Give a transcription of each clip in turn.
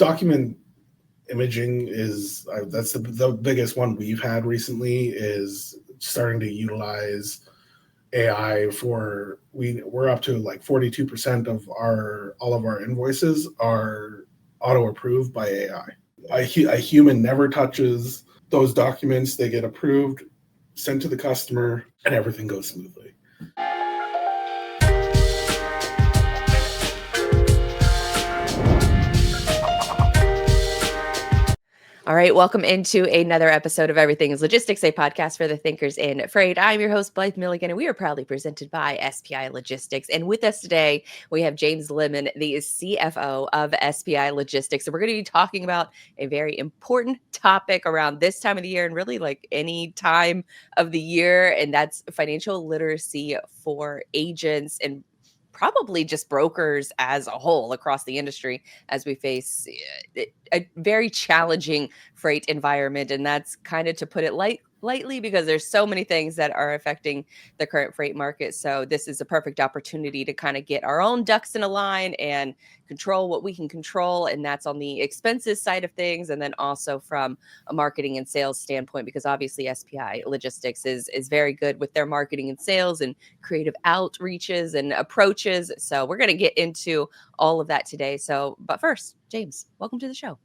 document imaging is that's the biggest one we've had recently, is starting to utilize AI for we're up to like 42% of all of our invoices are auto approved by AI. A human never touches those documents. They get approved, sent to the customer, and everything goes smoothly. All right, welcome into another episode of Everything is Logistics, a podcast for the thinkers in freight. I'm your host, Blythe Milligan, and we are proudly presented by SPI Logistics. And with us today, we have James Lemon, the CFO of SPI Logistics. And we're going to be talking about a very important topic around this time of the year and really like any time of the year, and that's financial literacy for agents and probably just brokers as a whole across the industry as we face a very challenging freight environment. And that's kind of, to put it lightly, because there's so many things that are affecting the current freight market. So this is a perfect opportunity to kind of get our own ducks in a line and control what we can control. And that's on the expenses side of things. And then also from a marketing and sales standpoint, because obviously SPI Logistics is very good with their marketing and sales and creative outreaches and approaches. So we're going to get into all of that today. But first, James, welcome to the show.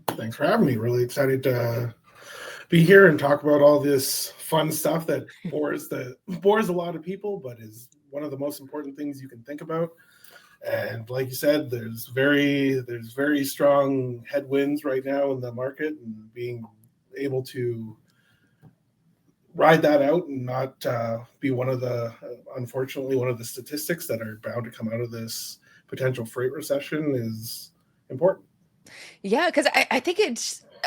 Thanks for having me. Really excited to be here and talk about all this fun stuff that bores a lot of people, but is one of the most important things you can think about. And like you said, there's very strong headwinds right now in the market, and being able to ride that out and not be unfortunately one of the statistics that are bound to come out of this potential freight recession is important. Yeah, because I think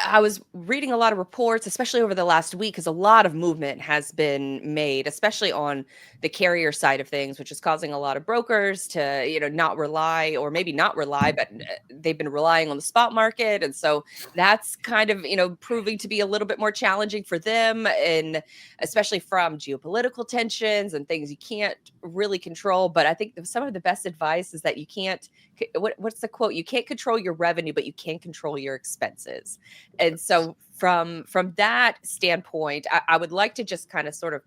I was reading a lot of reports, especially over the last week, because a lot of movement has been made, especially on the carrier side of things, which is causing a lot of brokers to, not rely, or maybe not rely, but they've been relying on the spot market. And so that's kind of, proving to be a little bit more challenging for them, and especially from geopolitical tensions and things you can't really control. But I think some of the best advice is that you can't, what's the quote? You can't control your revenue, but you can control your expenses. And so from that standpoint, I would like to just kind of sort of,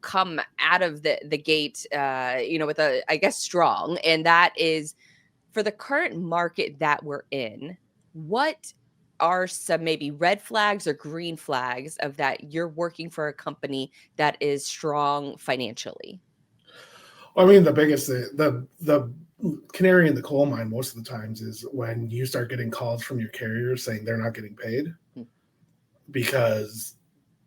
come out of the gate, with I guess, strong. And that is, for the current market that we're in, what are some maybe red flags or green flags of that you're working for a company that is strong financially? Well, I mean, the biggest, the canary in the coal mine most of the times is when you start getting calls from your carriers saying they're not getting paid because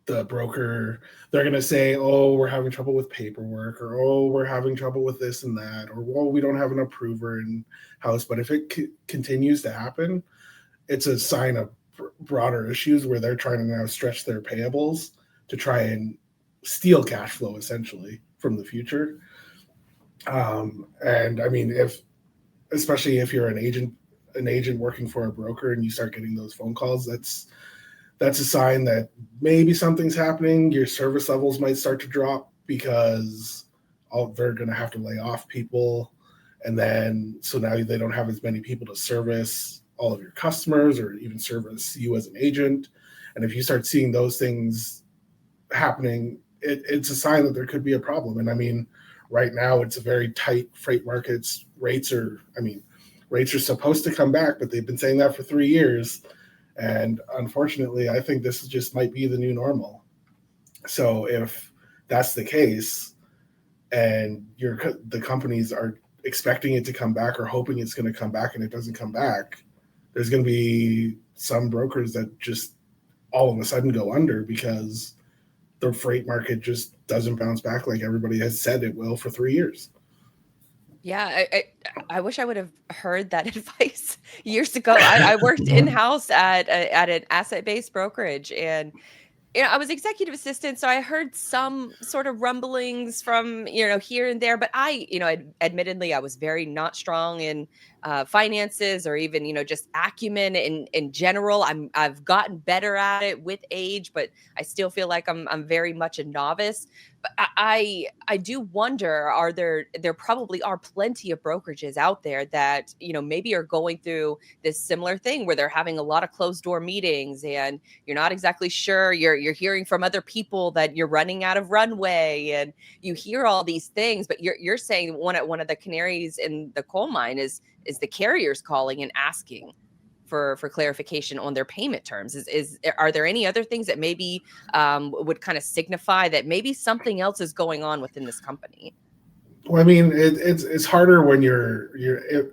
the broker, they're going to say, oh, we're having trouble with paperwork, or, oh, we're having trouble with this and that, or, well, we don't have an approver in house. But if it continues to happen, it's a sign of broader issues where they're trying to now stretch their payables to try and steal cash flow essentially from the future. And I mean, especially if you're an agent working for a broker and you start getting those phone calls, that's a sign that maybe something's happening. Your service levels might start to drop because they're going to have to lay off people. And then, so now they don't have as many people to service all of your customers or even service you as an agent. And if you start seeing those things happening, it's a sign that there could be a problem. And I mean, right now it's a very tight freight markets. Rates are supposed to come back, but they've been saying that for 3 years. And unfortunately, I think this just might be the new normal. So if that's the case, and the companies are expecting it to come back or hoping it's going to come back and it doesn't come back, there's going to be some brokers that just all of a sudden go under because the freight market just doesn't bounce back like everybody has said it will for 3 years. Yeah, I wish I would have heard that advice years ago. I worked in-house at an asset-based brokerage, and I was executive assistant, so I heard some sort of rumblings from, here and there. But admittedly, I was very not strong in finances or even, just acumen in general. I've gotten better at it with age, but I still feel like I'm very much a novice. I do wonder, there probably are plenty of brokerages out there that, maybe are going through this similar thing where they're having a lot of closed door meetings and you're not exactly sure. You're hearing from other people that you're running out of runway, and you hear all these things, but you're saying one of the canaries in the coal mine is the carriers calling and asking for clarification on their payment terms. Are there any other things that maybe would kind of signify that maybe something else is going on within this company? Well, I mean, it's harder when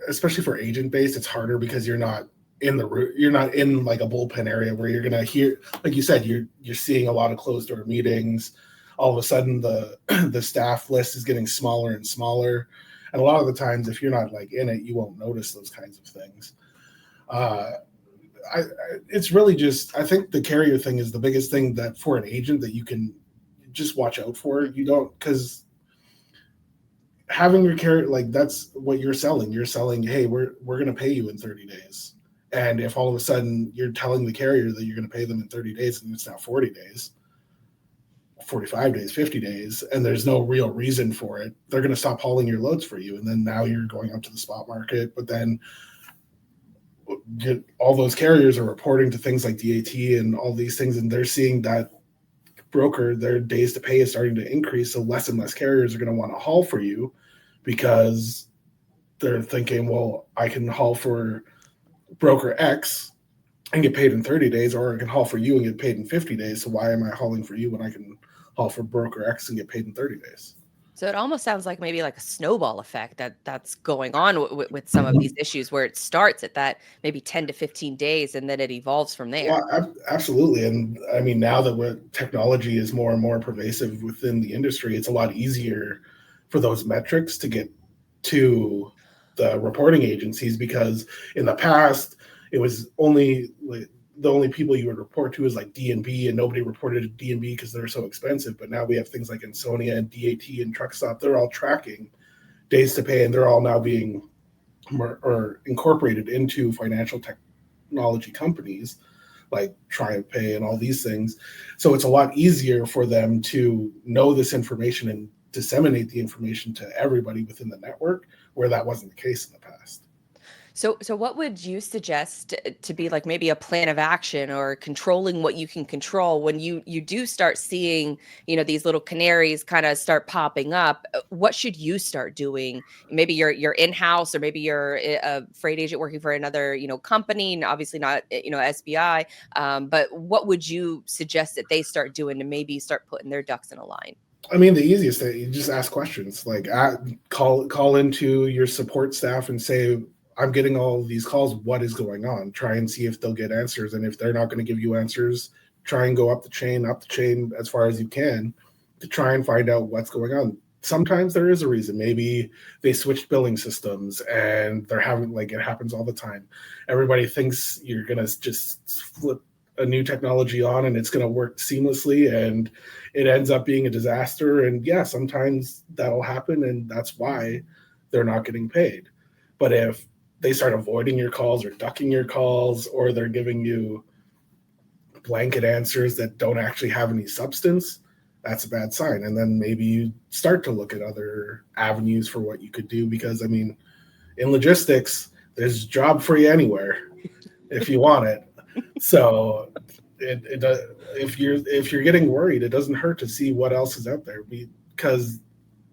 especially for agent based. It's harder because you're not in like a bullpen area where you're gonna hear, like you said, you're seeing a lot of closed door meetings. All of a sudden, the the staff list is getting smaller and smaller, and a lot of the times, if you're not like in it, you won't notice those kinds of things. Uh, it's really just, I think the carrier thing is the biggest thing that for an agent that you can just watch out for. You don't, because having your carrier, like, that's what you're selling. You're selling, hey, we're going to pay you in 30 days. And if all of a sudden you're telling the carrier that you're going to pay them in 30 days and it's now 40 days, 45 days, 50 days, and there's no real reason for it, they're going to stop hauling your loads for you. And then now you're going out to the spot market. But then all those carriers are reporting to things like DAT and all these things, and they're seeing that their days to pay is starting to increase. So less and less carriers are going to want to haul for you because they're thinking, well, I can haul for broker X and get paid in 30 days, or I can haul for you and get paid in 50 days. So why am I hauling for you when I can haul for broker X and get paid in 30 days? So it almost sounds like maybe like a snowball effect that's going on with some of these issues, where it starts at that maybe 10 to 15 days and then it evolves from there. Well, absolutely. And I mean, now that technology is more and more pervasive within the industry, it's a lot easier for those metrics to get to the reporting agencies, because in the past, it was only like the only people you would report to is like D&B, and nobody reported to D&B because they're so expensive. But now we have things like Insonia and DAT and Truckstop. They're all tracking days to pay, and they're all now being or incorporated into financial technology companies like TriumphPay and all these things. So it's a lot easier for them to know this information and disseminate the information to everybody within the network, where that wasn't the case in the past. So what would you suggest to be like maybe a plan of action or controlling what you can control when you do start seeing, these little canaries kind of start popping up? What should you start doing? Maybe you're in-house, or maybe you're a freight agent working for another, company, and obviously not, SPI. But what would you suggest that they start doing to maybe start putting their ducks in a line? I mean, the easiest thing, you just ask questions. Like, call into your support staff and say, I'm getting all of these calls. What is going on? Try and see if they'll get answers. And if they're not going to give you answers, try and go up the chain as far as you can to try and find out what's going on. Sometimes there is a reason. Maybe they switched billing systems and they're having, like, it happens all the time. Everybody thinks you're going to just flip a new technology on and it's going to work seamlessly, and it ends up being a disaster. And yeah, sometimes that'll happen, and that's why they're not getting paid. But if they start avoiding your calls or ducking your calls, or they're giving you blanket answers that don't actually have any substance, that's a bad sign. And then maybe you start to look at other avenues for what you could do, because I mean, in logistics, there's a job for you anywhere if you want it. So it does, if you're getting worried, it doesn't hurt to see what else is out there, because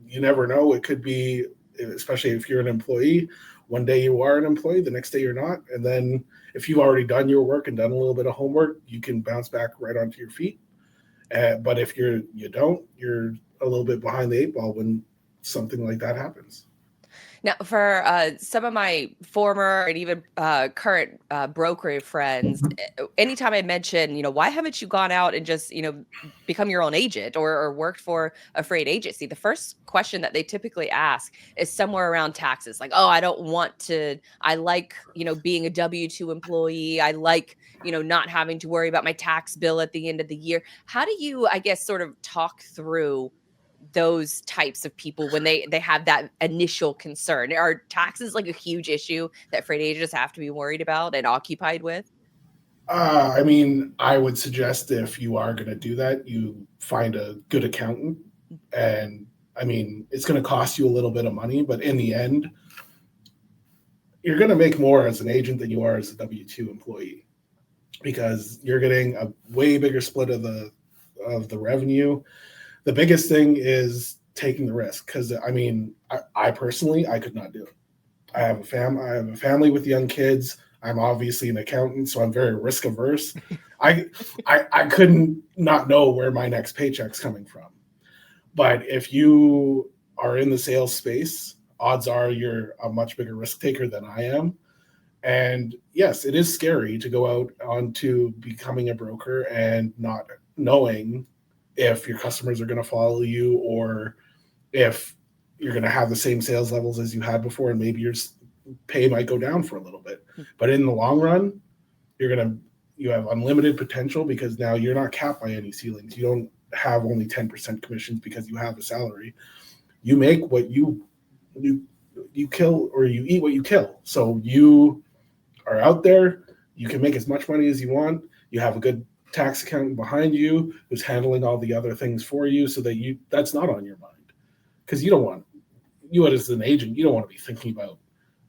you never know. It could be, especially if you're an employee, one day you are an employee, the next day you're not. And then if you've already done your work and done a little bit of homework, you can bounce back right onto your feet. But if you don't, you're a little bit behind the eight ball when something like that happens. Now, for some of my former and even current broker friends, anytime I mention, why haven't you gone out and just, become your own agent, or worked for a freight agency, the first question that they typically ask is somewhere around taxes. Like, oh, I don't want to, I like, being a W-2 employee. I like, not having to worry about my tax bill at the end of the year. How do you, I guess, sort of talk through those types of people when they have that initial concern? Are taxes like a huge issue that freight agents have to be worried about and occupied with? I mean, I would suggest if you are going to do that, you find a good accountant And I mean, it's going to cost you a little bit of money, but in the end, you're going to make more as an agent than you are as a W-2 employee, because you're getting a way bigger split of the revenue. The biggest thing is taking the risk, because I mean, I personally, I could not do it. I have a family with young kids. I'm obviously an accountant, so I'm very risk averse. I couldn't not know where my next paycheck's coming from. But if you are in the sales space, odds are you're a much bigger risk taker than I am. And yes, it is scary to go out onto becoming a broker and not knowing if your customers are going to follow you, or if you're going to have the same sales levels as you had before, and maybe your pay might go down for a little bit. But in the long run, you have unlimited potential, because now you're not capped by any ceilings. You don't have only 10% commissions because you have a salary. You make what you kill, or you eat what you kill. So you are out there, you can make as much money as you want. You have a good tax accountant behind you who's handling all the other things for you, so that that's not on your mind. Because you as an agent, you don't want to be thinking about,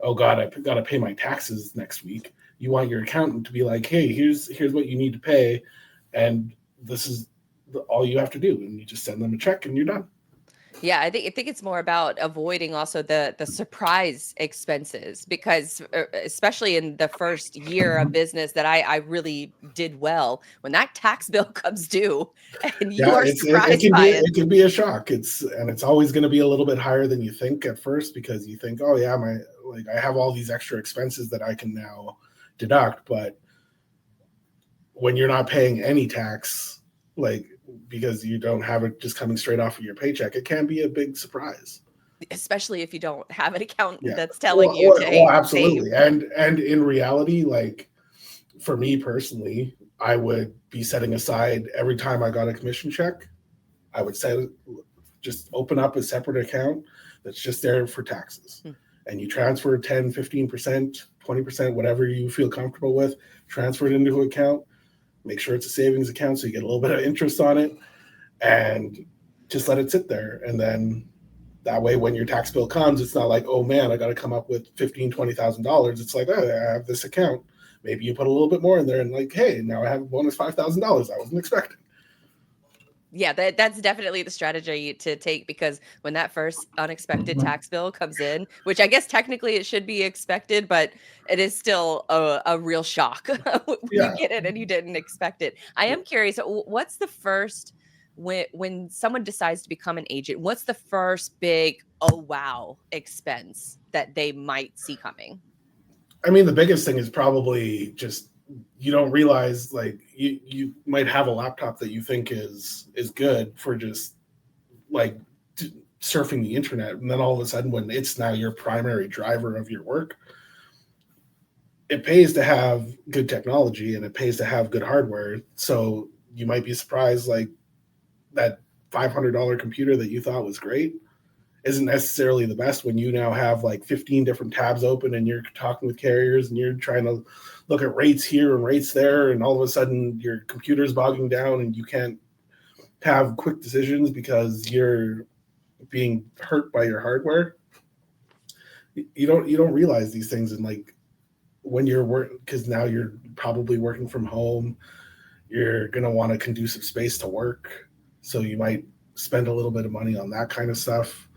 oh God, I got to pay my taxes next week. You want your accountant to be like, hey, here's what you need to pay, and this is all you have to do, and you just send them a check and you're done. Yeah, I think it's more about avoiding also the surprise expenses, because especially in the first year of business that I really did well, when that tax bill comes due and you Yeah, are surprised by it. it can be a shock. It's always going to be a little bit higher than you think at first, because you think, oh yeah, I have all these extra expenses that I can now deduct. But when you're not paying any tax, because you don't have it just coming straight off of your paycheck, it can be a big surprise. Especially if you don't have an accountant Yeah. that's telling you to save. Absolutely. And in reality, for me personally, I would be setting aside, every time I got a commission check, I would just open up a separate account that's just there for taxes. And you transfer 10, 15%, 20%, whatever you feel comfortable with, transfer it into an account, make sure it's a savings account so you get a little bit of interest on it, and just let it sit there. And then that way, when your tax bill comes, it's not like, oh man, I got to come up with $15,000-$20,000. It's like, oh, I have this account. Maybe you put a little bit more in there, and like, hey, now I have a bonus $5,000 I wasn't expecting. Yeah, that's definitely the strategy to take, because when that first unexpected tax bill comes in, which I guess technically it should be expected, but it is still a real shock when you get it and you didn't expect it. I am curious, what's the first, when someone decides to become an agent, what's the first big, oh wow, expense that they might see coming? I mean, the biggest thing is probably just, you don't realize, you might have a laptop that you think is good for just surfing the internet, and then all of a sudden, when it's now your primary driver of your work, it pays to have good technology and it pays to have good hardware. So you might be surprised, that $500 computer that you thought was great isn't necessarily the best, when you now have 15 different tabs open and you're talking with carriers and you're trying to look at rates here and rates there, and all of a sudden your computer's bogging down and you can't have quick decisions because you're being hurt by your hardware. You don't realize these things, and when you're working, because now you're probably working from home, you're going to want a conducive space to work, so you might spend a little bit of money on that kind of stuff.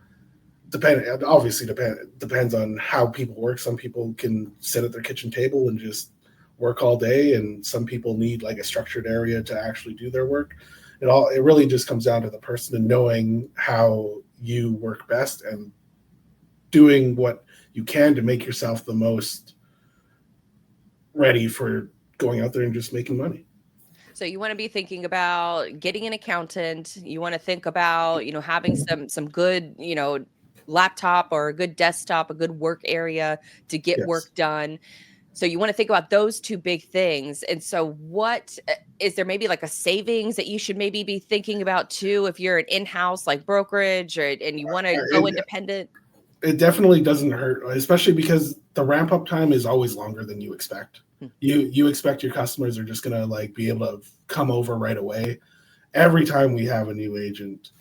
Depends on how people work. Some people can sit at their kitchen table and just work all day, and some people need a structured area to actually do their work. It really just comes down to the person and knowing how you work best and doing what you can to make yourself the most ready for going out there and just making money. So you want to be thinking about getting an accountant. You want to think about, having some good, laptop or a good desktop, a good work area to get work done. So you want to think about those two big things. And so what is there, maybe a savings that you should maybe be thinking about too, if you're an in-house brokerage, and you want to go independent? It definitely doesn't hurt, especially because the ramp up time is always longer than you expect. You expect your customers are just going to be able to come over right away. Every time we have a new agent,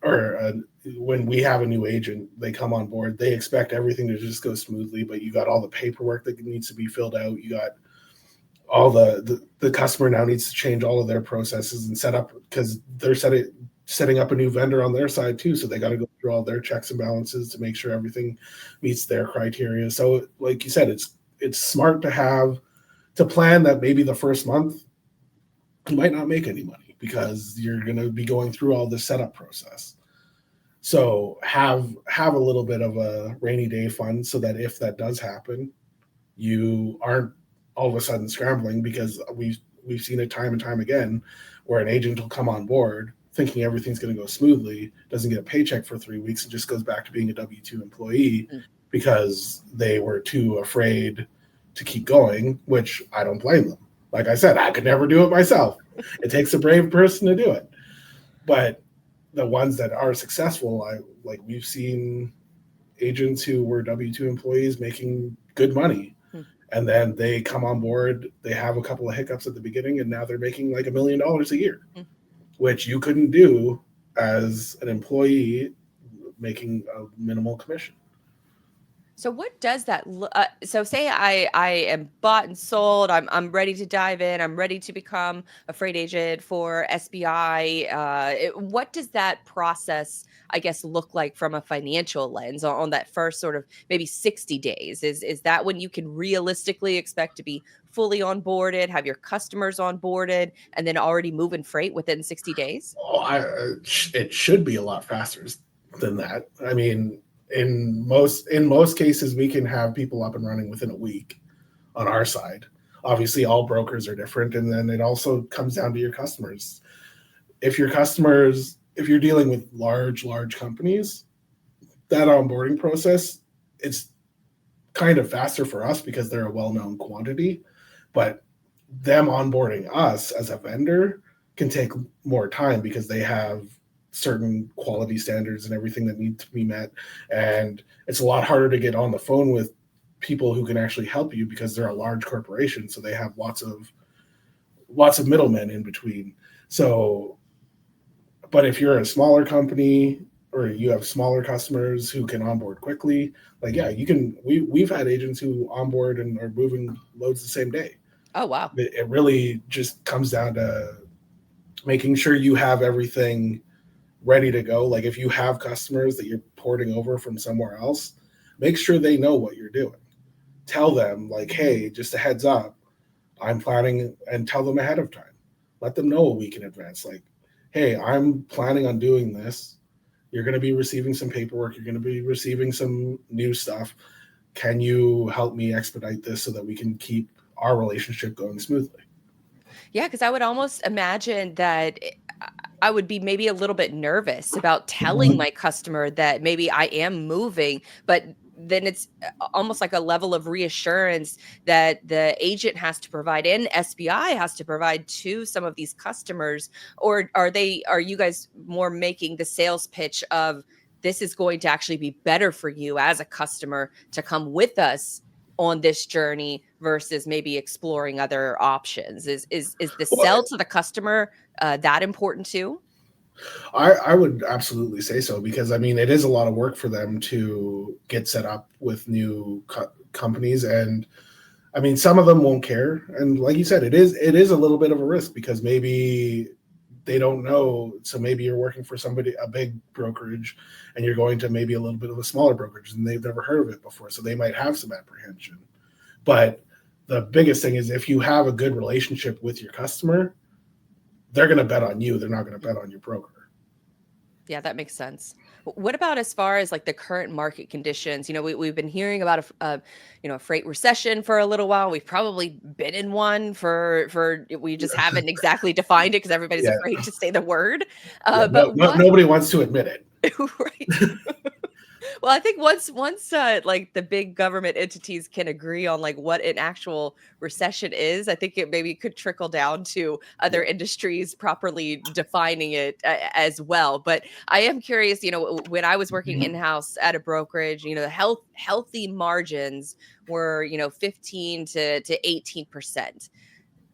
when we have a new agent, they come on board, they expect everything to just go smoothly, but you got all the paperwork that needs to be filled out. You got all the customer now needs to change all of their processes and set up, because they're setting up a new vendor on their side too. So they got to go through all their checks and balances to make sure everything meets their criteria. So like you said, it's smart to plan that maybe the first month you might not make any money because you're going to be going through all the setup process. So have a little bit of a rainy day fund so that if that does happen, you aren't all of a sudden scrambling, because we've seen it time and time again where an agent will come on board thinking everything's going to go smoothly, doesn't get a paycheck for 3 weeks, and just goes back to being a W-2 employee because they were too afraid to keep going, which I don't blame them. Like I said, I could never do it myself. It takes a brave person to do it. But the ones that are successful, we've seen agents who were W-2 employees making good money. And then they come on board, they have a couple of hiccups at the beginning, and now they're making like $1 million a year, which you couldn't do as an employee making a minimal commission. So what does that look? So say I am bought and sold. I'm ready to dive in. I'm ready to become a freight agent for SPI. What does that process, I guess, look like from a financial lens on that first sort of maybe 60 days? Is that when you can realistically expect to be fully onboarded, have your customers onboarded, and then already moving freight within 60 days? It should be a lot faster than that. I mean, in most cases, we can have people up and running within a week on our side. Obviously, all brokers are different, and then it also comes down to your customers. If you're dealing with large companies, that onboarding process, it's kind of faster for us because they're a well-known quantity, but them onboarding us as a vendor can take more time because they have certain quality standards and everything that need to be met. And it's a lot harder to get on the phone with people who can actually help you because they're a large corporation. So they have lots of middlemen in between. So, but if you're a smaller company or you have smaller customers who can onboard quickly, like, yeah, we've had agents who onboard and are moving loads the same day. Oh, wow. It really just comes down to making sure you have everything ready to go. Like if you have customers that you're porting over from somewhere else, make sure they know what you're doing. Tell them like, hey, just a heads up, I'm planning, and tell them ahead of time. Let them know a week in advance. Like, hey, I'm planning on doing this. You're going to be receiving some paperwork. You're going to be receiving some new stuff. Can you help me expedite this so that we can keep our relationship going smoothly? Yeah, because I would almost imagine that I would be maybe a little bit nervous about telling my customer that maybe I am moving, but then it's almost like a level of reassurance that the agent has to provide and SBI has to provide to some of these customers. Or are you guys more making the sales pitch of this is going to actually be better for you as a customer to come with us on this journey versus maybe exploring other options? Is the sell to the customer that important too? I would absolutely say so, because I mean it is a lot of work for them to get set up with new companies, and I mean some of them won't care, and like you said, it is a little bit of a risk because maybe they don't know. So maybe you're working for a big brokerage, and you're going to maybe a little bit of a smaller brokerage, and they've never heard of it before, so they might have some apprehension. But the biggest thing is if you have a good relationship with your customer, they're going to bet on you. They're not going to bet on your broker. Yeah, that makes sense. What about as far as like the current market conditions? We've been hearing about a freight recession for a little while. We've probably been in one for we just haven't exactly defined it because everybody's Yeah. afraid to say the word. Yeah, But what? nobody wants to admit it. Right. Well, I think once like the big government entities can agree on like what an actual recession is, I think it maybe could trickle down to other industries properly defining it as well. But I am curious, when I was working in-house at a brokerage, the healthy margins were, 15 to 18%.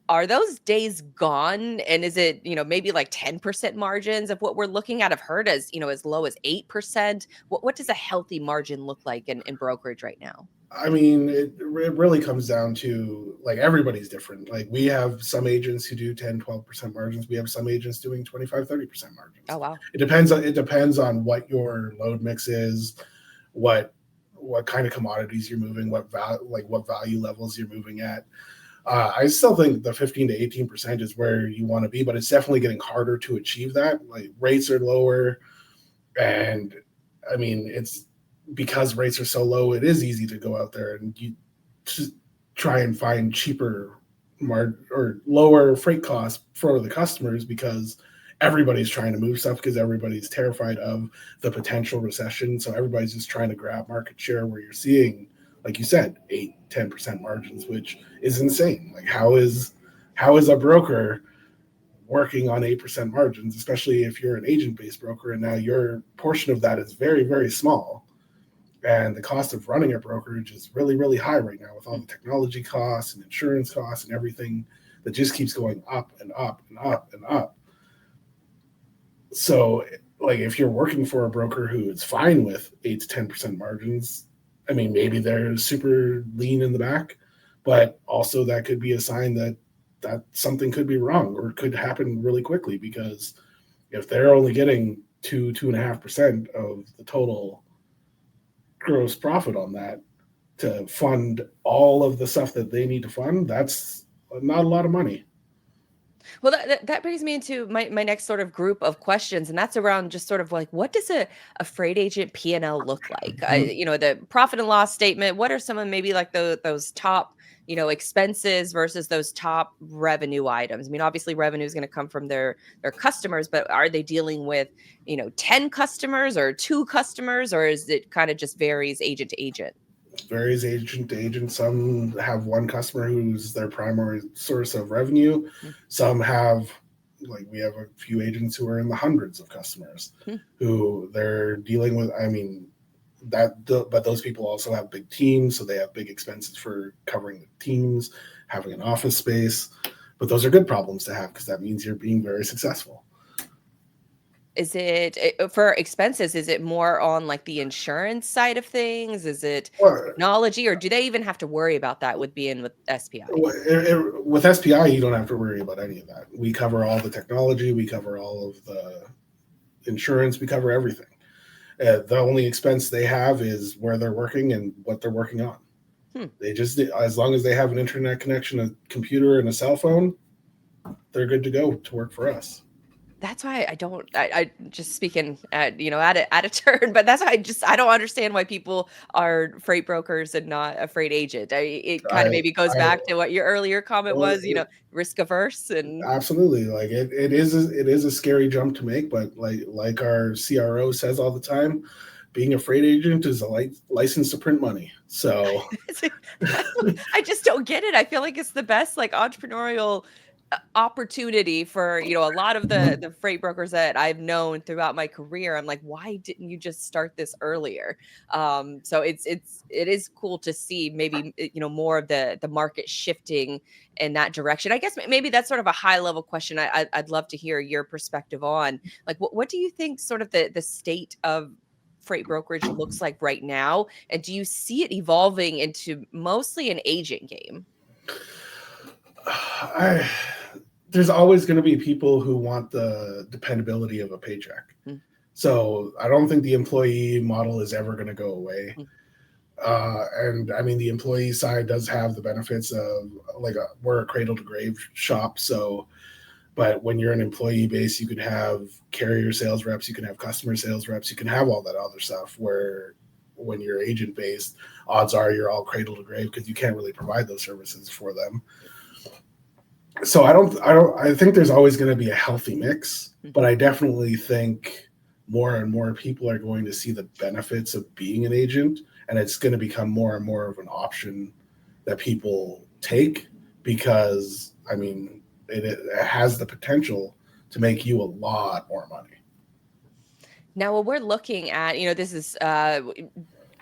Are those days gone? And is it, maybe like 10% margins of what we're looking at? I've heard as low as 8%. What does a healthy margin look like in brokerage right now? I mean, it really comes down to like everybody's different. Like we have some agents who do 10-12% margins. We have some agents doing 25-30% Oh, margins. wow. It depends on what your load mix is, what kind of commodities you're moving, what value levels you're moving at. I still think the 15 to 18% is where you want to be, but it's definitely getting harder to achieve that. Like rates are lower, and I mean it's because rates are so low. It is easy to go out there and you just try and find cheaper or lower freight costs for the customers because everybody's trying to move stuff because everybody's terrified of the potential recession. So everybody's just trying to grab market share where you're seeing, like you said, 8-10% margins, which is insane. Like how is a broker working on 8% margins, especially if you're an agent-based broker and now your portion of that is very, very small. And the cost of running a brokerage is really, really high right now with all the technology costs and insurance costs and everything that just keeps going up and up and up and up. So, like, if you're working for a broker who is fine with 8 to 10% margins, I mean, maybe they're super lean in the back, but also that could be a sign that something could be wrong or could happen really quickly because if they're only getting 2.5% of the total gross profit on that to fund all of the stuff that they need to fund, that's not a lot of money. Well, that brings me into my next sort of group of questions, and that's around just sort of like, what does a freight agent P&L look like? The profit and loss statement. What are some of maybe like those top, expenses versus those top revenue items? I mean, obviously, revenue is going to come from their customers, but are they dealing with 10 customers or 2 customers, or is it kind of just varies agent to agent? Varies agent to agent. Some have one customer who's their primary source of revenue. Mm. Some have, like, we have a few agents who are in the hundreds of customers who they're dealing with. I mean, but those people also have big teams, so they have big expenses for covering the teams, having an office space. But those are good problems to have because that means you're being very successful. Is it for expenses? Is it more on like the insurance side of things? Is it Well, technology, or do they even have to worry about that with being with SPI? with SPI, you don't have to worry about any of that. We cover all the technology, we cover all of the insurance, we cover everything. The only expense they have is where they're working and what they're working on. They just, as long as they have an internet connection, a computer, and a cell phone, they're good to go to work for us. That's why I just speaking at a turn, but that's why I don't understand why people are freight brokers and not a freight agent. It kind of I, maybe goes I, back to what your earlier comment was, risk averse and Absolutely. Like it is a scary jump to make, but like our CRO says all the time, being a freight agent is a license to print money. So I just don't get it. I feel like it's the best like entrepreneurial opportunity for a lot of the freight brokers that I've known throughout my career. I'm like, why didn't you just start this earlier? So it is cool to see maybe more of the market shifting in that direction. I guess maybe that's sort of a high level question. I'd love to hear your perspective on like what do you think sort of the state of freight brokerage looks like right now, and do you see it evolving into mostly an agent game? I, there's always going to be people who want the dependability of a paycheck. Mm, So I don't think the employee model is ever going to go away. mm. And I mean, the employee side does have the benefits of we're a cradle to grave shop. So, but when you're an employee base, you can have carrier sales reps, you can have customer sales reps, you can have all that other stuff. Where when you're agent based, odds are you're all cradle to grave because you can't really provide those services for them. So I think there's always going to be a healthy mix, but I definitely think more and more people are going to see the benefits of being an agent, and it's going to become more and more of an option that people take because I mean it has the potential to make you a lot more money. Now, when we're looking at, this is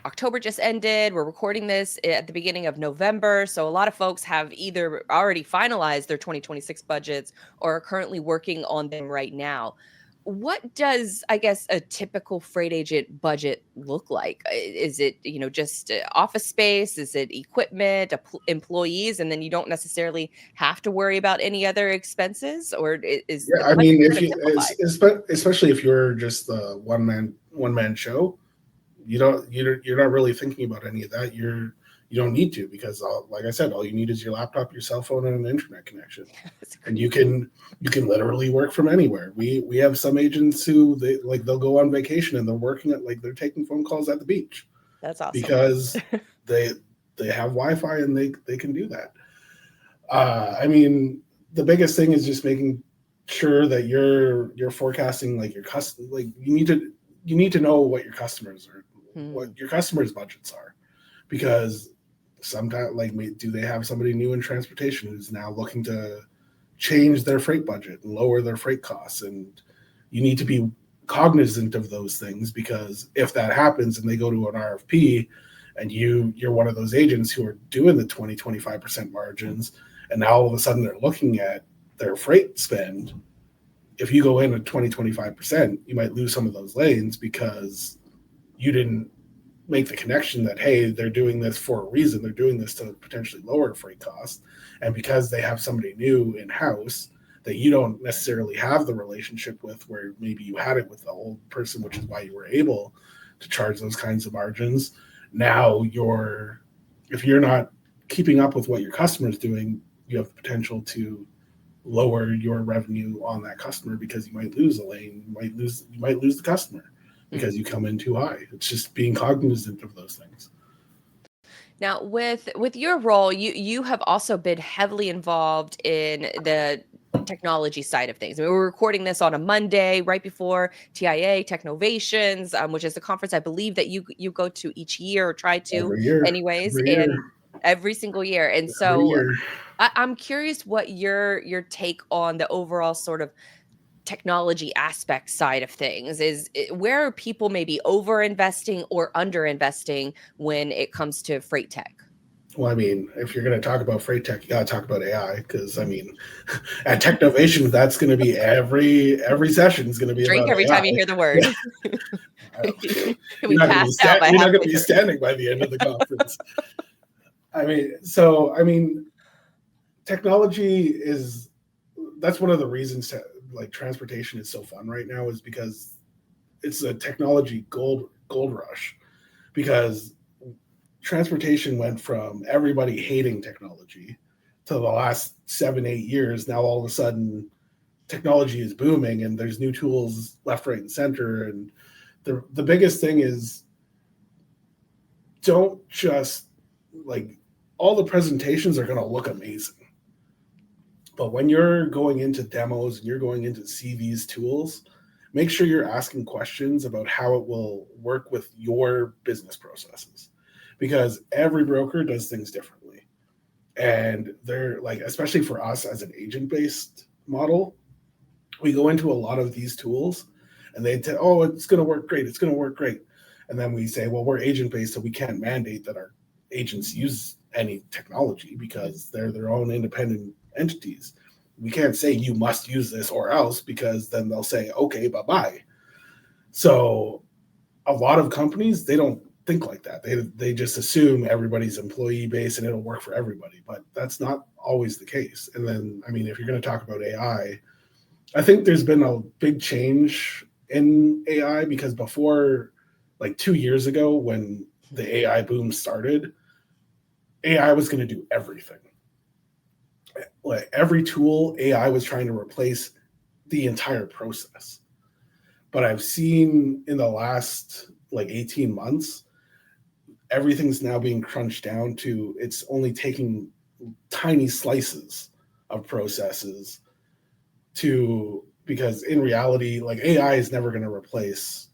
October just ended. We're recording this at the beginning of November. So a lot of folks have either already finalized their 2026 budgets or are currently working on them right now. What does, I guess, a typical freight agent budget look like? Is it, just office space? Is it equipment, employees? And then you don't necessarily have to worry about any other expenses? Or is Yeah, the I budget mean, if sort of you, simplified? especially if you're just the one man show, you're not really thinking about any of that. You don't need to, because like I said, all you need is your laptop, your cell phone, and an internet connection, and you can literally work from anywhere. We have some agents who they'll go on vacation and they're working at, they're taking phone calls at the beach That's awesome. because they they have Wi-Fi and they can do that. I mean, the biggest thing is just making sure that you're forecasting, like, your custom. Like, you need to know what your customers are, what your customers' budgets are, because sometimes, like, do they have somebody new in transportation who's now looking to change their freight budget and lower their freight costs, and you need to be cognizant of those things, because if that happens and they go to an RFP and you're one of those agents who are doing the 20-25% margins, and now all of a sudden they're looking at their freight spend, if you go in at 20-25%, you might lose some of those lanes because you didn't make the connection that, hey, they're doing this for a reason. They're doing this to potentially lower freight costs. And because they have somebody new in-house that you don't necessarily have the relationship with, where maybe you had it with the old person, which is why you were able to charge those kinds of margins. Now if you're not keeping up with what your customer is doing, you have the potential to lower your revenue on that customer, because you might lose a lane, you might lose the customer because you come in too high. It's just being cognizant of those things. Now, with your role, you have also been heavily involved in the technology side of things. I mean, we're recording this on a Monday, right before TIA Technovations, which is the conference I believe that you go to each year, or try to, Every year, anyways, every and year, every single year. And every so year. I'm curious what your take on the overall sort of technology aspect side of things is. Where are people maybe over investing or under investing when it comes to freight tech? Well, I mean, if you're going to talk about freight tech, you got to talk about AI, because, I mean, at Technovations, that's going to be every session is going to be Drink about every AI. time you hear the word. Yeah. Can we pass out by You're not going halfway to be through? standing by the end of the conference. I mean, technology that's one of the reasons transportation is so fun right now, is because it's a technology gold rush, because transportation went from everybody hating technology to the last 7-8 years. Now all of a sudden technology is booming and there's new tools left, right, and center. And the biggest thing is, don't just, all the presentations are going to look amazing, but when you're going into demos and you're going in to see these tools, make sure you're asking questions about how it will work with your business processes, because every broker does things differently. And they're especially for us as an agent-based model, we go into a lot of these tools and they say, oh, it's going to work great. It's going to work great. And then we say, well, we're agent-based, so we can't mandate that our agents use any technology, because they're their own independent entities. We can't say you must use this or else, because then they'll say, okay, bye-bye. So a lot of companies, they don't think like that. They just assume everybody's employee base and it'll work for everybody, but that's not always the case. And then, I mean, if you're going to talk about AI, I think there's been a big change in AI, because before, 2 years ago, when the AI boom started, AI was going to do everything. Like every tool, AI was trying to replace the entire process. But I've seen in the last 18 months, everything's now being crunched down to, it's only taking tiny slices of processes because in reality, AI is never going to replace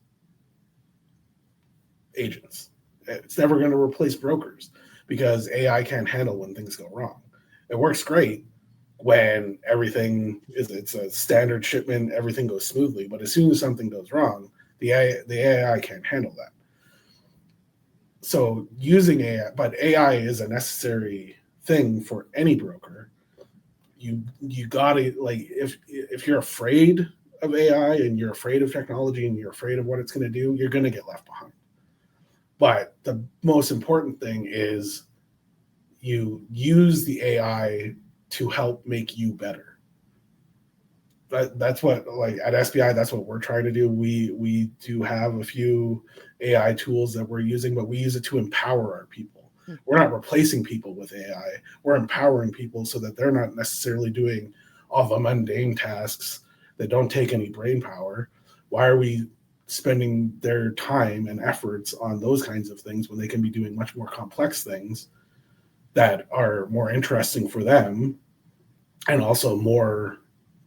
agents. It's never going to replace brokers, because AI can't handle when things go wrong. It works great when it's a standard shipment, everything goes smoothly. But as soon as something goes wrong, the AI can't handle that. So using AI, but AI is a necessary thing for any broker. You gotta, like, if you're afraid of AI and you're afraid of technology and you're afraid of what it's going to do, you're going to get left behind. But the most important thing is you use the AI to help make you better. That's what, like, at SPI, that's what we're trying to do. We do have a few AI tools that we're using, but we use it to empower our people. We're not replacing people with AI. We're empowering people so that they're not necessarily doing all the mundane tasks that don't take any brain power. Why are we spending their time and efforts on those kinds of things when they can be doing much more complex things that are more interesting for them and also more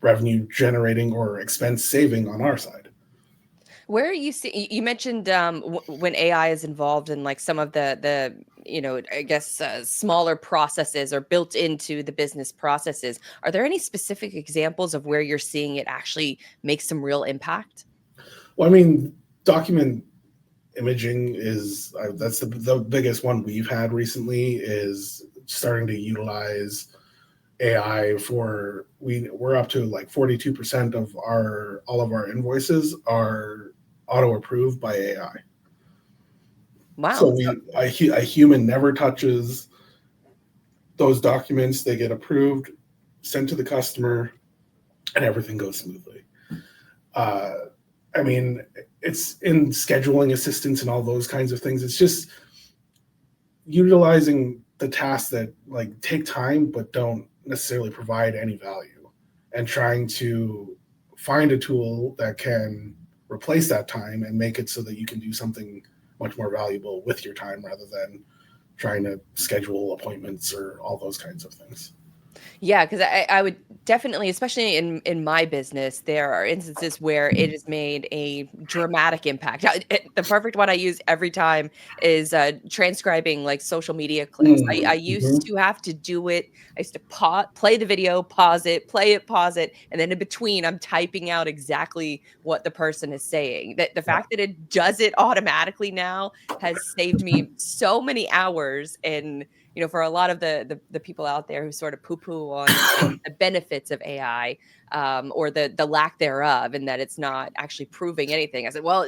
revenue generating or expense saving on our side? Where are you see you mentioned when AI is involved in like some of the I guess smaller processes or built into the business processes. Are there any specific examples of where you're seeing it actually make some real impact? Well, I mean, document imaging is that's the biggest one we've had recently, is starting to utilize AI for, we're up to like 42% of all of our invoices are auto approved by AI. Wow. So a human never touches those documents. They get approved, sent to the customer, and everything goes smoothly. Uh, I mean, it's in scheduling assistance and all those kinds of things. It's just utilizing the tasks that like take time but don't necessarily provide any value, and trying to find a tool that can replace that time and make it so that you can do something much more valuable with your time rather than trying to schedule appointments or all those kinds of things. Yeah, because I would definitely, especially in my business, there are instances where it has made a dramatic impact. The perfect one I use every time is transcribing like social media clips. I used Mm-hmm. to have to do it. I used to play the video, pause it, play it, pause it, and then in between, I'm typing out exactly what the person is saying. That the Yeah. fact that it does it automatically now has saved me so many hours. And for a lot of the people out there who sort of poo-poo on the benefits of AI, or the lack thereof, and that it's not actually proving anything. I said, well,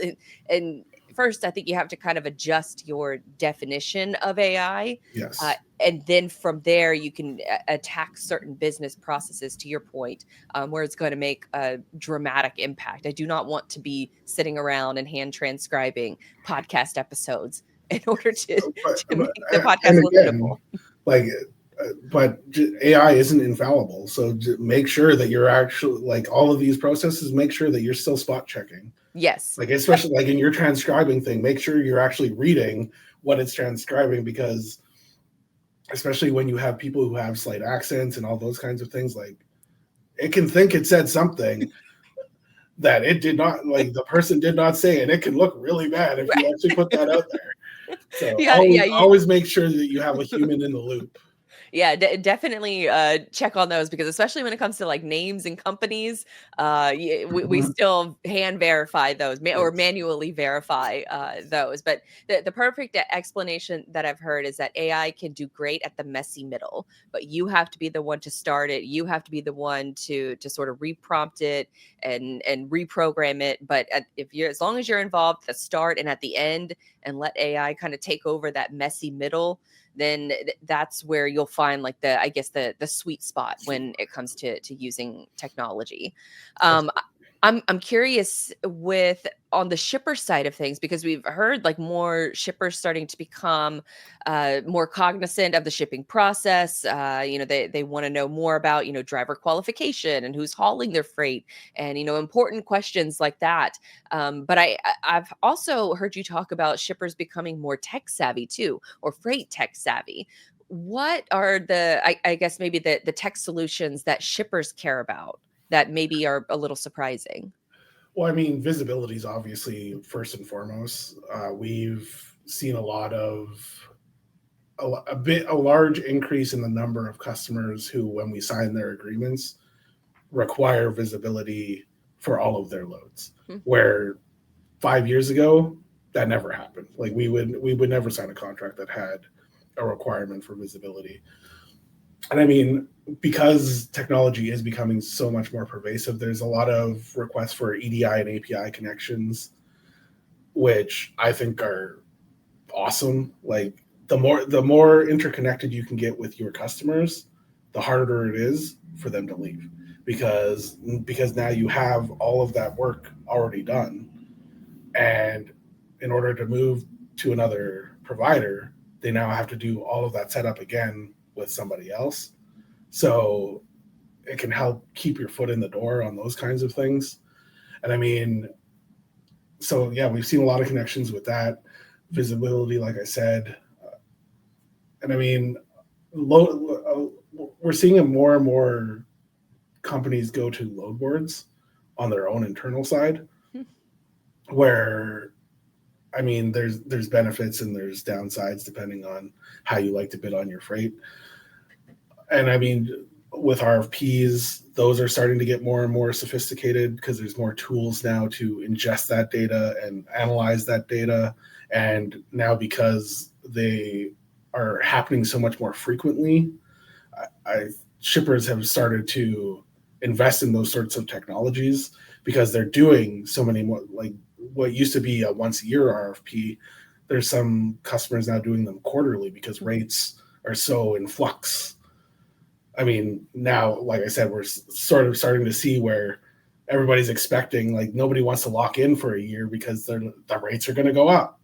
and first, I think you have to kind of adjust your definition of AI, Yes. and then from there, you can attack certain business processes. To your point, where it's going to make a dramatic impact. I do not want to be sitting around and hand transcribing podcast episodes in order to But, to but make the podcast and listenable. again, like, but AI isn't infallible. So make sure that you're actually, like, all of these processes, make sure that you're still spot checking. Yes. Like, especially like in your transcribing thing, make sure you're actually reading what it's transcribing, because especially when you have people who have slight accents and all those kinds of things, like, it can think it said something that it did not, like, the person did not say, and it can look really bad if you Right. actually put that out there. So Yeah, yeah, always make sure that you have a human in the loop. yeah, definitely check on those, because especially when it comes to like names and companies, we Mhm. still hand verify those, or Yes. manually verify those. But the perfect explanation that I've heard is that AI can do great at the messy middle, but you have to be the one to start it. You have to be the one to sort of reprompt it and reprogram it. But if you're as long as you're involved at the start and at the end, and let AI kind of take over that messy middle, then that's where you'll find like I guess the sweet spot when it comes to using technology. That's, I'm curious with on the shipper side of things, because we've heard like more shippers starting to become more cognizant of the shipping process. They want to know more about driver qualification and who's hauling their freight, and important questions like that. But I've also heard you talk about shippers becoming more tech savvy too, or freight tech savvy. What are I guess maybe the tech solutions that shippers care about that maybe are a little surprising? well, I mean, visibility is obviously first and foremost. We've seen a large increase in the number of customers who, when we sign their agreements, require visibility for all of their loads. Hmm. Where 5 years ago, that never happened. Like we would never sign a contract that had a requirement for visibility. And I mean, because technology is becoming so much more pervasive, there's a lot of requests for EDI and API connections, which I think are awesome. Like the more interconnected you can get with your customers, the harder it is for them to leave, because now you have all of that work already done, and in order to move to another provider, they now have to do all of that setup again with somebody else. So it can help keep your foot in the door on those kinds of things. And I mean, so yeah, we've seen a lot of connections with that visibility, like I said. And I mean, we're seeing more and more companies go to load boards on their own internal side, where I mean, there's benefits and there's downsides depending on how you like to bid on your freight. And I mean, with RFPs, those are starting to get more and more sophisticated because there's more tools now to ingest that data and analyze that data. And now because they are happening so much more frequently, shippers have started to invest in those sorts of technologies because they're doing so many more, like what used to be a once a year RFP. There's some customers now doing them quarterly because rates are so in flux. I mean, now, like I said, we're sort of starting to see where everybody's expecting, like nobody wants to lock in for a year because the rates are going to go up.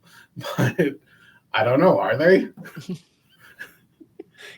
But I don't know, are they?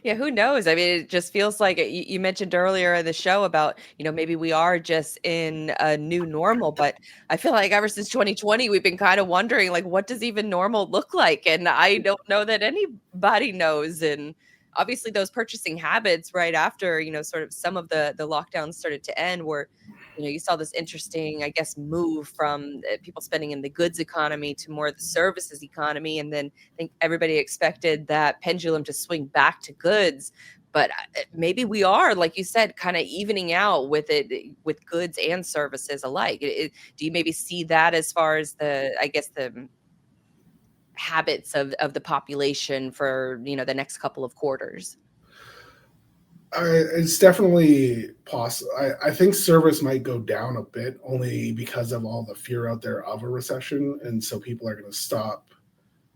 Yeah, who knows? I mean, it just feels like you mentioned earlier in the show about, maybe we are just in a new normal, but I feel like ever since 2020, we've been kind of wondering, like, what does even normal look like? And I don't know that anybody knows. And obviously those purchasing habits right after, sort of some of the lockdowns started to end were, you saw this interesting, I guess, move from people spending in the goods economy to more of the services economy. And then I think everybody expected that pendulum to swing back to goods. But maybe we are, like you said, kind of evening out with it, with goods and services alike. Do you maybe see that as far as the habits of the population for, the next couple of quarters? It's definitely possible. I think service might go down a bit only because of all the fear out there of a recession. And so people are going to stop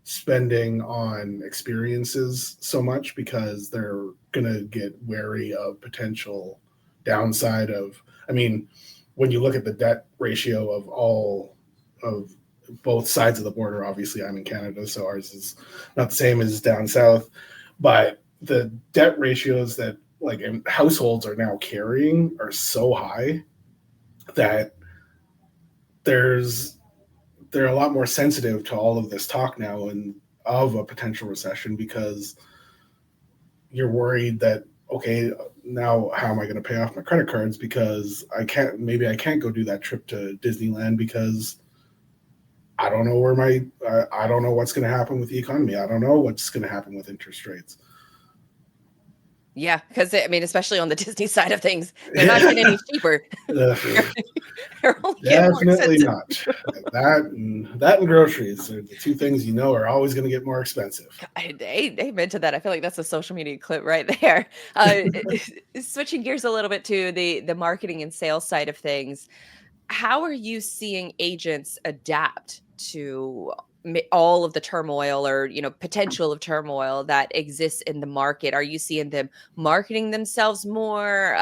spending on experiences so much because they're going to get wary of potential downside of, I mean, when you look at the debt ratio of both sides of the border, obviously I'm in Canada, so ours is not the same as down south, but the debt ratios that like households are now carrying are so high that they're a lot more sensitive to all of this talk now and of a potential recession because you're worried that, okay, now how am I going to pay off my credit cards because I can't go do that trip to Disneyland because I don't know I don't know what's going to happen with the economy. I don't know what's going to happen with interest rates. Yeah, because I mean, especially on the Disney side of things, they're not getting any cheaper. They're only getting more Definitely expensive. not. That and groceries are the two things are always going to get more expensive. Amen to that. I feel like that's a social media clip right there. Switching gears a little bit to the marketing and sales side of things, how are you seeing agents adapt to all of the turmoil or potential of turmoil that exists in the market? Are you seeing them marketing themselves more,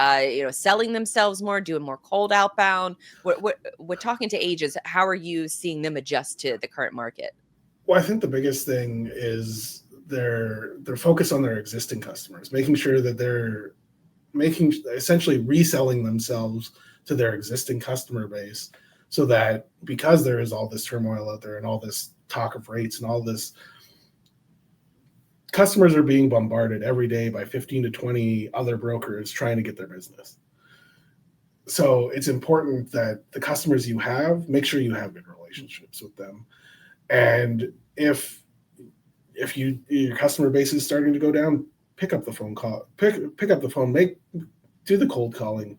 selling themselves more, doing more cold outbound? What talking to agents, how are you seeing them adjust to the current market? Well, I think the biggest thing is their focus on their existing customers, making sure that they're essentially reselling themselves to their existing customer base, so that because there is all this turmoil out there and all this talk of rates and all this, customers are being bombarded every day by 15 to 20 other brokers trying to get their business. So it's important that the customers you have, make sure you have good relationships with them. And if your customer base is starting to go down, pick up the phone, do the cold calling,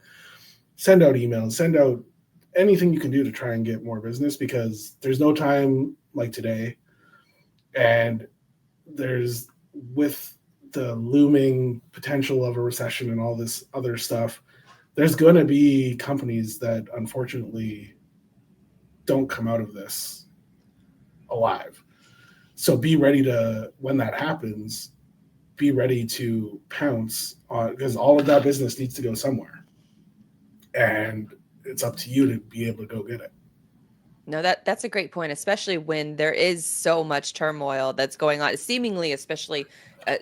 send out emails, send out anything you can do to try and get more business, because there's no time like today. And there's, with the looming potential of a recession and all this other stuff, there's going to be companies that unfortunately don't come out of this alive. So be ready to, when that happens, be ready to pounce on, because all of that business needs to go somewhere. And it's up to you to be able to go get it. No, that's a great point, especially when there is so much turmoil that's going on, seemingly, especially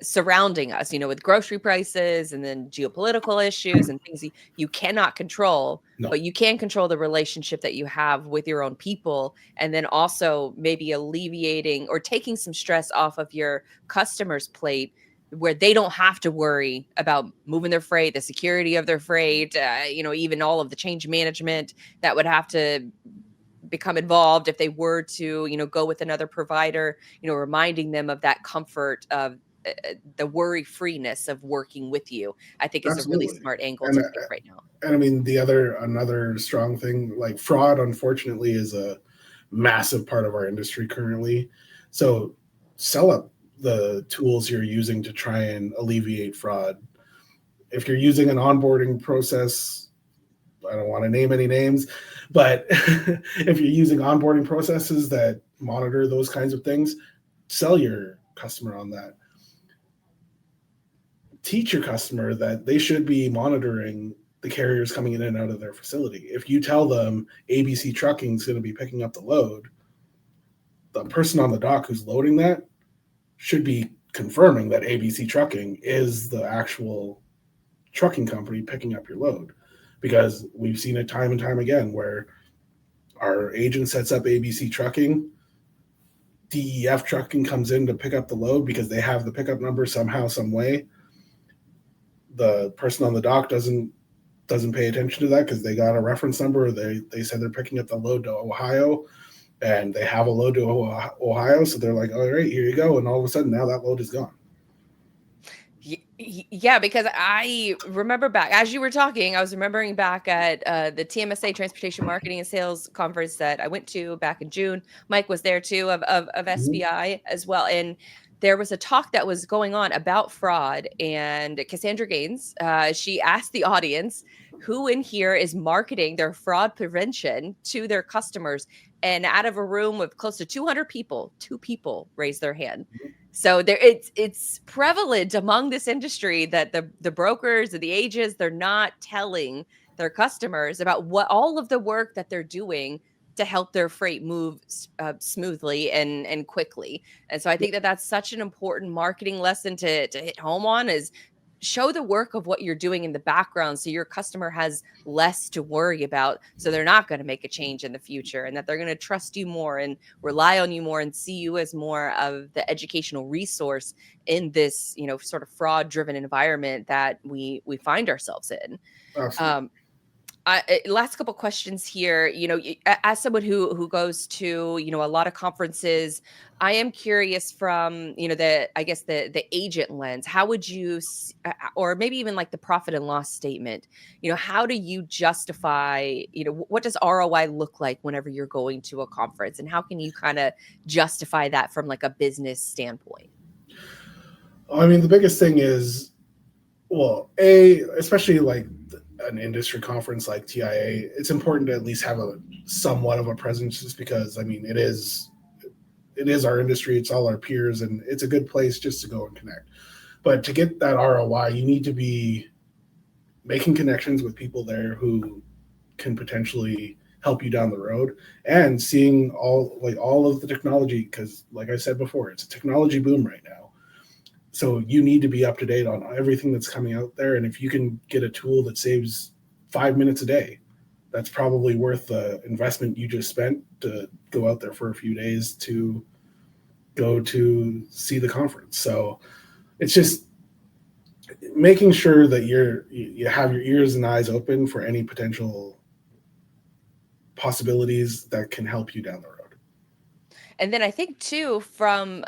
surrounding us, with grocery prices and then geopolitical issues and things you cannot control, No. but you can control the relationship that you have with your own people. And then also maybe alleviating or taking some stress off of your customers' plate, where they don't have to worry about moving their freight, the security of their freight, even all of the change management that would have to become involved if they were to, go with another provider, reminding them of that comfort of the worry freeness of working with you, I think is a really Absolutely. smart angle And to take right now. And I mean, another strong thing, like fraud, unfortunately, is a massive part of our industry currently. So sell up the tools you're using to try and alleviate fraud. If you're using an onboarding process, I don't want to name any names, but if you're using onboarding processes that monitor those kinds of things, sell your customer on that. Teach your customer that they should be monitoring the carriers coming in and out of their facility. If you tell them ABC Trucking is going to be picking up the load, the person on the dock who's loading that should be confirming that ABC Trucking is the actual trucking company picking up your load. Because we've seen it time and time again where our agent sets up ABC Trucking, DEF Trucking comes in to pick up the load because they have the pickup number somehow, some way. The person on the dock doesn't pay attention to that because they got a reference number. They said they're picking up the load to Ohio, and they have a load to Ohio, so they're like, all right, here you go, and all of a sudden now that load is gone. Yeah, because I remember back as you were talking, I was remembering back at the TMSA Transportation Marketing and Sales Conference that I went to back in June. Mike was there too of SPI as well, and there was a talk that was going on about fraud. And Cassandra Gaines, she asked the audience, who in here is marketing their fraud prevention to their customers? And out of a room with close to 200 people, 2 people raised their hand. So it's prevalent among this industry that the brokers and the agents, they're not telling their customers about what all of the work that they're doing to help their freight move smoothly and quickly. And so I think that that's such an important marketing lesson to hit home on, is show the work of what you're doing in the background so your customer has less to worry about, so they're not going to make a change in the future, and that they're going to trust you more and rely on you more and see you as more of the educational resource in this, sort of fraud driven environment that we find ourselves in. Absolutely. Last couple questions here. As someone who goes to a lot of conferences, I am curious from the agent lens. How would you, or maybe even like the profit and loss statement? How do you justify? What does ROI look like whenever you're going to a conference, and how can you kind of justify that from like a business standpoint? I mean, the biggest thing is, well, especially like an industry conference like TIA, it's important to at least have a somewhat of a presence, just because, I mean, it is our industry, it's all our peers, and it's a good place just to go and connect. But to get that ROI, you need to be making connections with people there who can potentially help you down the road, and seeing all of the technology, because like I said before, it's a technology boom right now. So you need to be up to date on everything that's coming out there. And if you can get a tool that saves 5 minutes a day, that's probably worth the investment you just spent to go out there for a few days to go to see the conference. So it's just making sure that you have your ears and eyes open for any potential possibilities that can help you down the road. And then I think too, from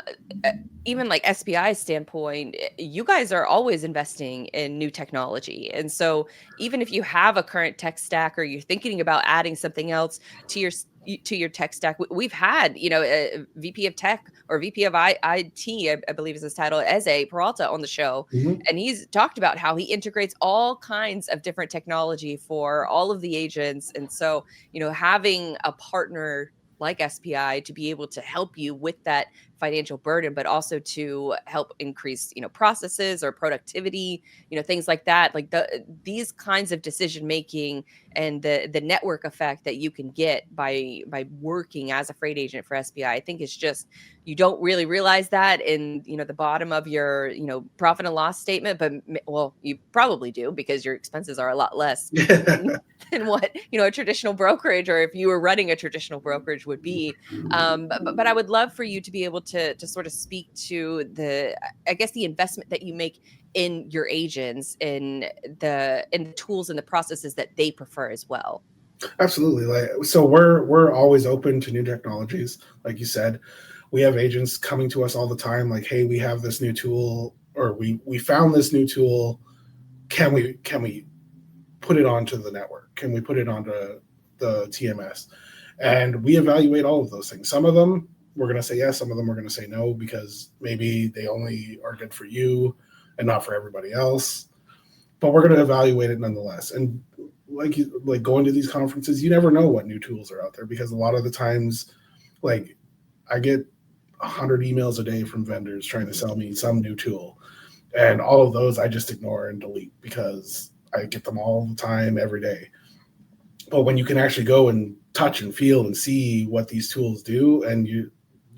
even like SPI's standpoint, you guys are always investing in new technology. And so even if you have a current tech stack or you're thinking about adding something else to your tech stack, we've had, a VP of tech or VP of IT, I believe is his title, as a Peralta on the show. Mhm. And he's talked about how he integrates all kinds of different technology for all of the agents. And so, having a partner like SPI to be able to help you with that financial burden, but also to help increase, processes or productivity, things like that. Like these kinds of decision making and the network effect that you can get by working as a freight agent for SPI, I think is just, you don't really realize that in, the bottom of your, profit and loss statement, but well, you probably do because your expenses are a lot less than, than what, a traditional brokerage, or if you were running a traditional brokerage, would be. But I would love for you to be able to sort of speak to I guess, the investment that you make in your agents, in the tools and the processes that they prefer as well. Absolutely. So we're always open to new technologies. Like you said, we have agents coming to us all the time, like, hey, we have this new tool, or we found this new tool. Can we put it onto the network? Can we put it onto the TMS? And we evaluate all of those things. Some of them we're going to say yes, some of them we're going to say no, because maybe they only are good for you and not for everybody else. But we're going to evaluate it nonetheless. And like going to these conferences, you never know what new tools are out there, because a lot of the times, like, I get 100 emails a day from vendors trying to sell me some new tool, and all of those I just ignore and delete because I get them all the time, every day. But when you can actually go and touch and feel and see what these tools do, and you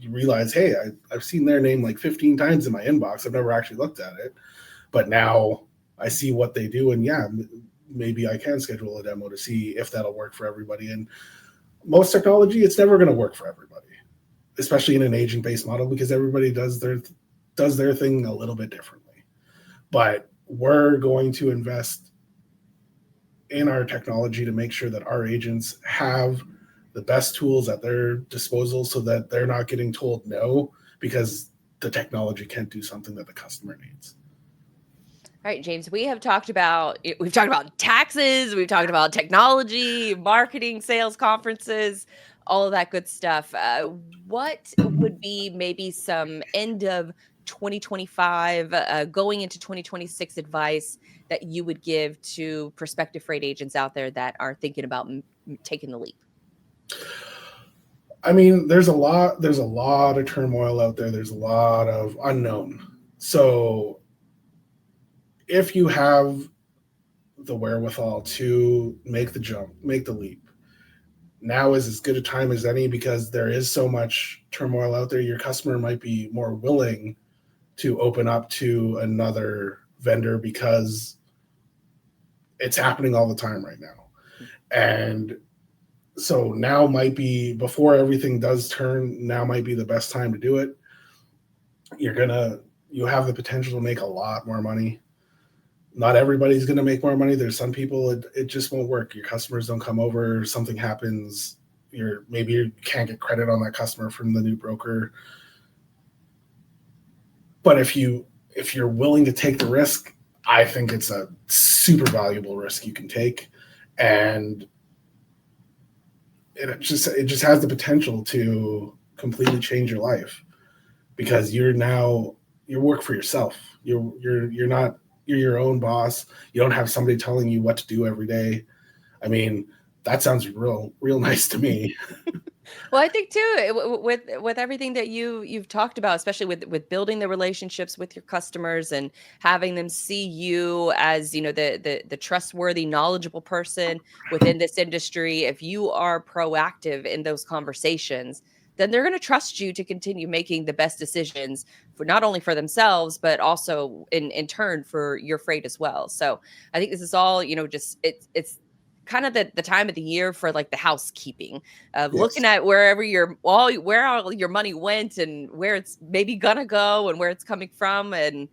realize, hey, I've seen their name like 15 times in my inbox, I've never actually looked at it, but now I see what they do, and yeah, maybe I can schedule a demo to see if that'll work for everybody. And most technology, it's never going to work for everybody, especially in an agent-based model, because everybody does their thing a little bit differently. But we're going to invest in our technology to make sure that our agents have the best tools at their disposal, so that they're not getting told no because the technology can't do something that the customer needs. All right, James, we've talked about taxes, we've talked about technology, marketing, sales, conferences, all of that good stuff. What would be maybe some end of 2025, going into 2026 advice that you would give to prospective freight agents out there that are thinking about taking the leap? I mean, there's a lot of turmoil out there. There's a lot of unknown. So if you have the wherewithal to make the jump, make the leap, now is as good a time as any, because there is so much turmoil out there. Your customer might be more willing to open up to another vendor because it's happening all the time right now. And so now might be, before everything does turn, now might be the best time to do it. You have the potential to make a lot more money. Not everybody's going to make more money. There's some people it just won't work. Your customers don't come over, something happens, maybe you can't get credit on that customer from the new broker. But if you're willing to take the risk, I think it's a super valuable risk you can take. And it just has the potential to completely change your life, because you work for yourself. You're your own boss. You don't have somebody telling you what to do every day. I mean, that sounds real nice to me. Well, I think too, with everything that you've talked about, especially with building the relationships with your customers and having them see you as, the trustworthy, knowledgeable person within this industry. If you are proactive in those conversations, then they're going to trust you to continue making the best decisions for not only for themselves, but also in turn for your freight as well. So I think this is all, just it's kind of the time of the year for like the housekeeping of Yes. looking at where all your money went and where it's maybe gonna go and where it's coming from, and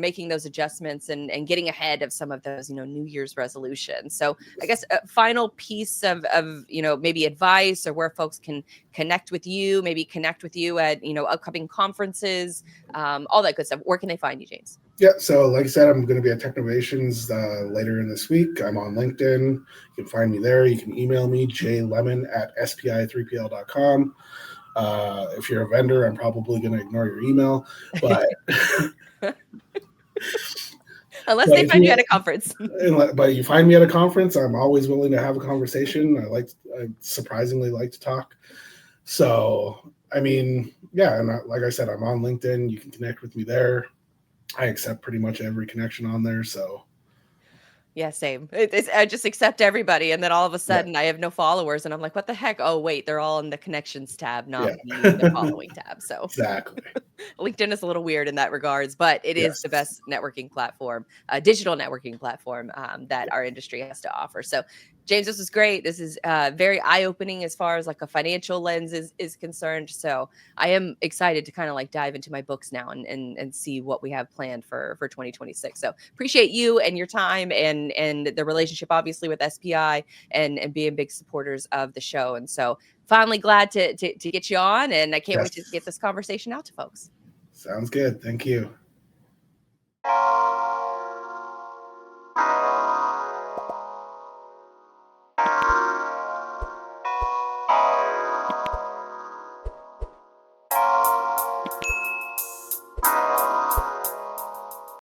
making those adjustments and getting ahead of some of those New Year's resolutions. So I guess a final piece of maybe advice, or where folks can connect with you, maybe connect with you at upcoming conferences, all that good stuff. Where can they find you, James? Yeah, so like I said, I'm going to be at Technovations later in this week. I'm on LinkedIn. You can find me there. You can email me, jlemon@spi3pl.com. If you're a vendor, I'm probably going to ignore your email, but unless they find you at a conference. But you find me at a conference, I'm always willing to have a conversation. I surprisingly like to talk. So, I mean, yeah, and like I said, I'm on LinkedIn. You can connect with me there. I accept pretty much every connection on there. So, Yeah, same. I just accept everybody, and then all of a yeah, sudden I have no followers, and I'm like, what the heck? Oh, wait, they're all in the connections tab, not yeah, the following tab. So exactly. LinkedIn is a little weird in that regards, but it is Yes, the best networking platform, digital networking platform that our industry has to offer. So, James, this is great. This is very eye-opening as far as like a financial lens is concerned. So I am excited to kind of like dive into my books now and see what we have planned for 2026. So appreciate you and your time and the relationship, obviously, with SPI and being big supporters of the show. And so finally glad to get you on, and I can't wait to yes. get this conversation out to folks. Sounds good. Thank you.